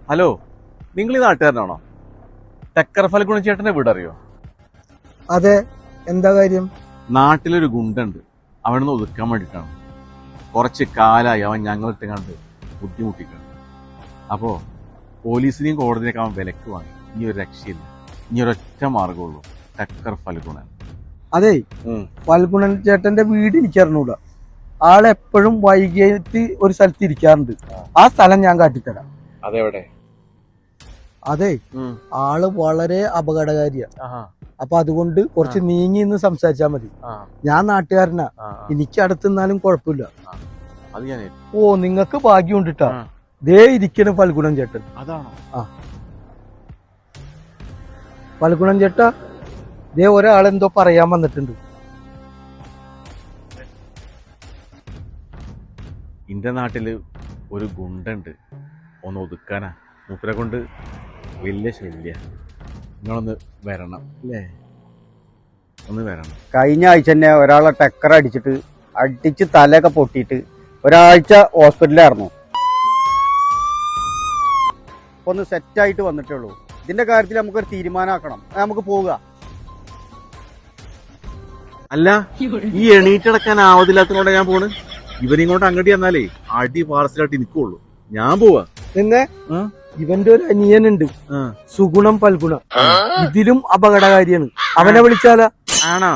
Hello, നിങ്ങൾ ഈ നാട്ടുകാരനാണോ? Decker Phalguna ചേട്ടന്റെ വീട് അറിയോ? അതെ, എന്താ കാര്യം? നാട്ടിലൊരു ഗുണ്ടുണ്ട്, അവനൊന്ന് ഒതുക്കാൻ വേണ്ടിയിട്ടാണ്. കുറച്ച് കാലായി അവൻ ഞങ്ങളിട്ട് കണ്ട് ബുദ്ധിമുട്ടിക്കണം. അപ്പോ പോലീസിനെയും കോടതിയൊക്കെ അവൻ വിലക്ക് വാങ്ങി. ഇനി ഒരു രക്ഷയില്ല, ഇനി ഒരൊറ്റ മാർഗമുള്ളൂ, ടെക്കർ ഫൽഗുണൻ. അതെ, ഫൽഗുണൻ ചേട്ടന്റെ വീട് എനിക്കറിഞ്ഞൂടാ. ആളെപ്പോഴും വൈകിട്ട് ഒരു സ്ഥലത്ത് ഇരിക്കാറുണ്ട്. ആ സ്ഥലം ഞാൻ കാട്ടിത്തരാം. അതെവിടെ? അതെ, ആള് വളരെ അപകടകാരിയാ. അപ്പൊ അതുകൊണ്ട് കുറച്ച് നീങ്ങി നിന്ന് സംസാരിച്ചാ മതി. ഞാൻ നാട്ടുകാരനാ, എനിക്ക് അടുത്തുനിന്നാലും കുഴപ്പമില്ല. ഓ, നിങ്ങക്ക് ഭാഗ്യം ഉണ്ടിട്ടാ. ദേ ഇരിക്കണ ഫൽഗുണൻ ചേട്ടൻ. അതാണോ? ഫൽഗുണൻ ചേട്ടാ, ദേ ഒരാളെന്തോ പറയാൻ വന്നിട്ടുണ്ട്. എന്റെ നാട്ടില് ഒരു ഗുണ്ടുണ്ട്, ഒന്ന് ഒതുക്കാനാ. മൂപ്പരെ കൊണ്ട് വലിയ ശല്യ. നിങ്ങളൊന്ന് വരണം അല്ലേ? ഒന്ന് വരണം. കഴിഞ്ഞ ആഴ്ച തന്നെ ഒരാളെ ടെക്കർ അടിച്ച് തലയൊക്കെ പൊട്ടിയിട്ട് ഒരാഴ്ച ഹോസ്പിറ്റലിലായിരുന്നു. ഒന്ന് സെറ്റായിട്ട് വന്നിട്ടുള്ളൂ. ഇതിന്റെ കാര്യത്തിൽ നമുക്കൊരു തീരുമാനമാക്കണം. നമുക്ക് പോവുക. അല്ല, ഈ എണീറ്റടക്കാൻ ആവതില്ലാത്തതുകൊണ്ടാ ഞാൻ പോണ്. ഇവനിങ്ങോട്ട് അങ്ങോട്ട് ചെന്നാലേ അടി പാർസലായിട്ട് എനിക്കുള്ളൂ. ഞാൻ പോവാ. പിന്നെ ഇവന്റെ ഒരു അനിയനുണ്ട്, സുഗുണം ഫൽഗുണ. ഇതിലും അപകടകാരിയാണ്. അവനെ വിളിച്ചാലാ? ആണോ?